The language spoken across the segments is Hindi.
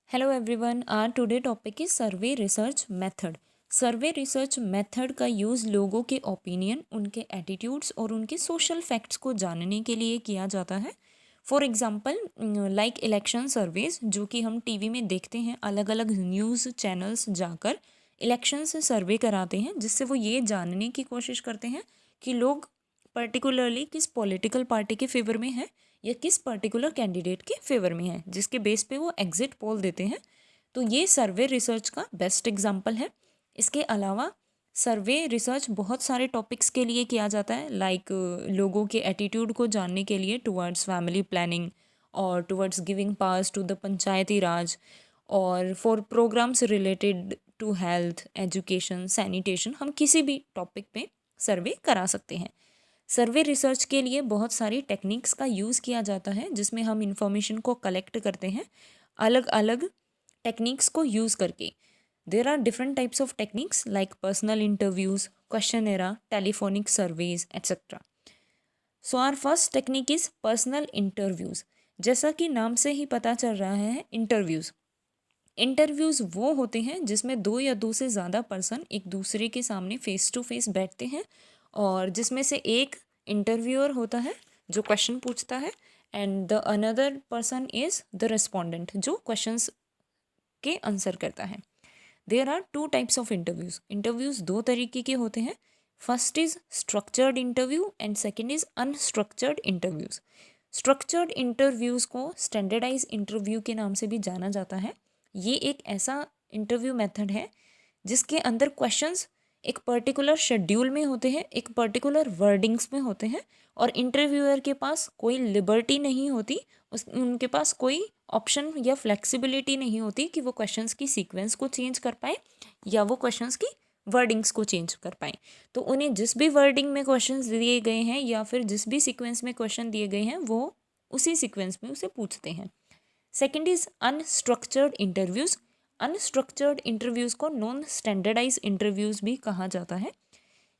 Hello everyone, our today topic is survey research method. Survey research method का यूज़ लोगों के ओपिनियन, उनके एटीट्यूड्स और उनके सोशल फैक्ट्स को जानने के लिए किया जाता है। For example like election surveys, जो कि हम टीवी में देखते हैं, अलग अलग न्यूज़ चैनल्स जाकर इलेक्शन से सर्वे कराते हैं, जिससे वो ये जानने की कोशिश करते हैं कि लोग पर्टिकुलरली किस पॉलिटिकल पार्टी के फेवर में है या किस पर्टिकुलर कैंडिडेट के फेवर में है, जिसके बेस पे वो एग्जिट पोल देते हैं। तो ये सर्वे रिसर्च का बेस्ट एग्जांपल है। इसके अलावा सर्वे रिसर्च बहुत सारे टॉपिक्स के लिए किया जाता है, लाइक लोगों के एटीट्यूड को जानने के लिए टुवर्ड्स फैमिली प्लानिंग और towards giving powers to the Panchayati Raj, और for programmes related to health, education, sanitation. हम किसी भी टॉपिक पे सर्वे करा सकते हैं। सर्वे रिसर्च के लिए बहुत सारी टेक्निक्स का यूज़ किया जाता है, जिसमें हम इंफॉर्मेशन को कलेक्ट करते हैं अलग अलग टेक्निक्स को यूज़ करके। There are different types of techniques like personal interviews, questionnaire, telephonic surveys etcetera. So our first technique is personal interviews. जैसा कि नाम से ही पता चल रहा है, इंटरव्यूज़ इंटरव्यूज़ वो होते हैं जिसमें दो या दो से ज़्यादा पर्सन एक दूसरे के सामने फेस टू फेस बैठते हैं, और जिसमें से एक इंटरव्यूअर होता है जो क्वेश्चन पूछता है, and the another person is the respondent जो क्वेश्चंस के आंसर करता है। There are two types of interviews. Interviews दो तरीके के होते हैं। First is structured interview and second is unstructured interviews. Structured interviews को स्टैंडर्डाइज इंटरव्यू के नाम से भी जाना जाता है। ये एक ऐसा इंटरव्यू मेथड है जिसके अंदर क्वेश्चंस एक पर्टिकुलर शेड्यूल में होते हैं, एक पर्टिकुलर वर्डिंग्स में होते हैं, और इंटरव्यूअर के पास कोई लिबर्टी नहीं होती, उनके पास कोई ऑप्शन या फ्लेक्सिबिलिटी नहीं होती कि वो क्वेश्चंस की सीक्वेंस को चेंज कर पाए या वो क्वेश्चंस की वर्डिंग्स को चेंज कर पाए। तो उन्हें जिस भी वर्डिंग में क्वेश्चंस दिए गए हैं या फिर जिस भी सीक्वेंस में क्वेश्चन दिए गए हैं, वो उसी सीक्वेंस में उसे पूछते हैं। Second is unstructured interviews. Unstructured interviews को नॉन स्टैंडर्डाइज इंटरव्यूज़ भी कहा जाता है।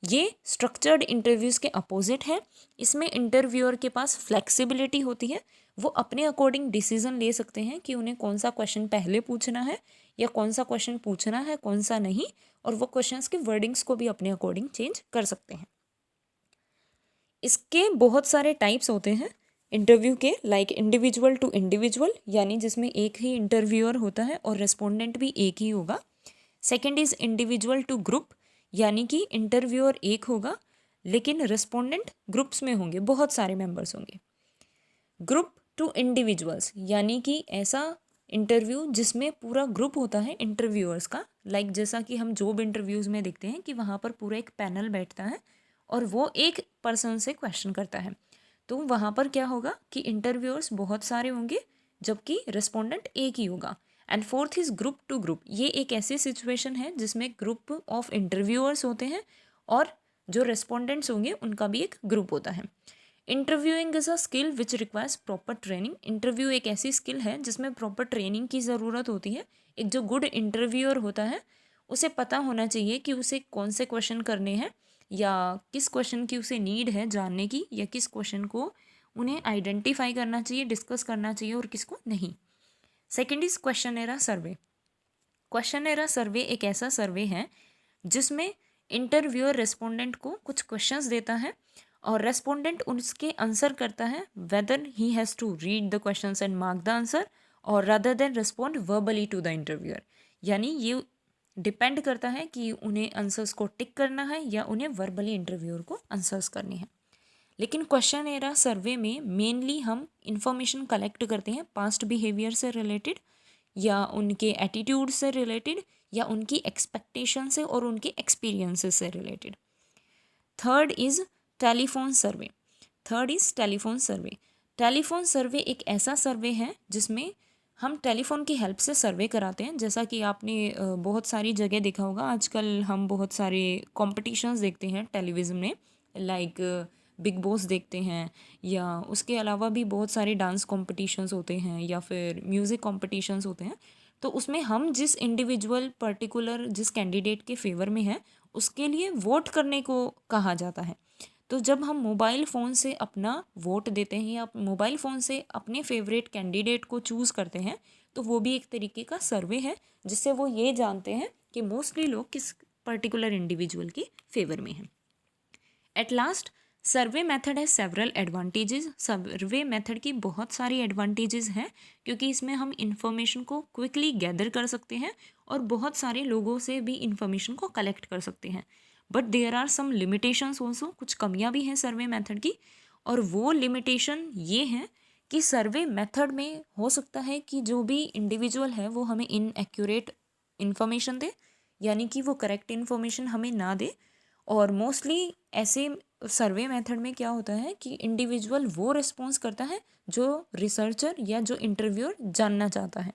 ये स्ट्रक्चर्ड इंटरव्यूज़ के अपोजिट है। इसमें इंटरव्यूअर के पास फ्लेक्सिबिलिटी होती है, वो अपने अकॉर्डिंग डिसीजन ले सकते हैं कि उन्हें कौन सा क्वेश्चन पहले पूछना है या कौन सा क्वेश्चन पूछना है, कौन सा नहीं, और वो क्वेश्चंस के वर्डिंग्स को भी अपने अकॉर्डिंग चेंज कर सकते हैं। इसके बहुत सारे टाइप्स होते हैं इंटरव्यू के, लाइक इंडिविजुअल टू इंडिविजुअल, यानी जिसमें एक ही इंटरव्यूअर होता है और रेस्पोंडेंट भी एक ही होगा। Second is individual to group, यानी कि इंटरव्यूअर एक होगा लेकिन रेस्पोंडेंट ग्रुप्स में होंगे, बहुत सारे मेंबर्स होंगे। ग्रुप टू इंडिविजुअल्स, यानी कि ऐसा इंटरव्यू जिसमें पूरा ग्रुप होता है इंटरव्यूअर्स का, लाइक जैसा कि हम जॉब इंटरव्यूज़ में देखते हैं कि वहाँ पर पूरा एक पैनल बैठता है और वो एक पर्सन से क्वेश्चन करता है। तो वहाँ पर क्या होगा कि इंटरव्यूअर्स बहुत सारे होंगे जबकि रिस्पोंडेंट एक ही होगा। And fourth is group to group. ये एक ऐसी सिचुएशन है जिसमें ग्रुप ऑफ इंटरव्यूअर्स होते हैं और जो रेस्पोंडेंट्स होंगे उनका भी एक ग्रुप होता है। Interviewing is a skill which requires proper training. Interview एक ऐसी स्किल है जिसमें प्रॉपर ट्रेनिंग की ज़रूरत होती है। एक जो गुड इंटरव्यूअर होता है उसे पता होना चाहिए कि उसे कौन से क्वेश्चन करने हैं या किस क्वेश्चन की उसे नीड है जानने की, या किस क्वेश्चन को उन्हें आइडेंटिफाई करना चाहिए, डिस्कस करना चाहिए और किसको नहीं। सेकेंड इज़ क्वेश्चनेरा सर्वे। क्वेश्चनेरा सर्वे एक ऐसा सर्वे है जिसमें इंटरव्यूअर रेस्पोंडेंट को कुछ क्वेश्चंस देता है और रेस्पोंडेंट उसके आंसर करता है, whether he has to read the questions and mark the answer और rather than respond verbally to the interviewer. यानी ये डिपेंड करता है कि उन्हें आंसर्स को टिक करना है या उन्हें वर्बली इंटरव्यूअर को आंसर्स करने हैं। लेकिन क्वेश्चन एरा सर्वे में मेनली हम इंफॉर्मेशन कलेक्ट करते हैं पास्ट बिहेवियर से रिलेटेड, या उनके एटीट्यूड से रिलेटेड, या उनकी एक्सपेक्टेशन से और उनके एक्सपीरियंसेस से related. Third is telephone survey. Third is telephone survey. Telephone survey एक ऐसा सर्वे है जिसमें हम टेलीफोन की हेल्प से सर्वे कराते हैं। जैसा कि आपने बहुत सारी जगह देखा होगा, आजकल हम बहुत सारे कॉम्पिटिशन्स देखते हैं टेलीविज़न में, लाइक बिग बॉस देखते हैं, या उसके अलावा भी बहुत सारे डांस कॉम्पिटिशन्स होते हैं या फिर म्यूज़िक कॉम्पिटिशन्स होते हैं। तो उसमें हम जिस इंडिविजुअल पर्टिकुलर जिस कैंडिडेट के फेवर में है उसके लिए वोट करने को कहा जाता है। तो जब हम मोबाइल फ़ोन से अपना वोट देते हैं या मोबाइल फ़ोन से अपने फेवरेट कैंडिडेट को चूज़ करते हैं, तो वो भी एक तरीके का सर्वे है जिससे वो ये जानते हैं कि मोस्टली लोग किस पर्टिकुलर इंडिविजुअल की फेवर में हैं। एट लास्ट, सर्वे मेथड है सेवरल एडवांटेजेस। सर्वे मेथड की बहुत सारी एडवांटेजेस हैं क्योंकि इसमें हम इंफॉर्मेशन को क्विकली गैदर कर सकते हैं और बहुत सारे लोगों से भी इंफॉर्मेशन को कलेक्ट कर सकते हैं। But there are some limitations also, कुछ कमियां भी हैं सर्वे मेथड की। और वो लिमिटेशन ये हैं कि सर्वे मेथड में हो सकता है कि जो भी इंडिविजुअल है वो हमें इनएक्यूरेट इन्फॉर्मेशन दे, यानी कि वो करेक्ट इन्फॉर्मेशन हमें ना दे। और मोस्टली ऐसे सर्वे मेथड में क्या होता है कि इंडिविजुअल वो रिस्पॉन्स करता है जो रिसर्चर या जो इंटरव्यूअर जानना चाहता है।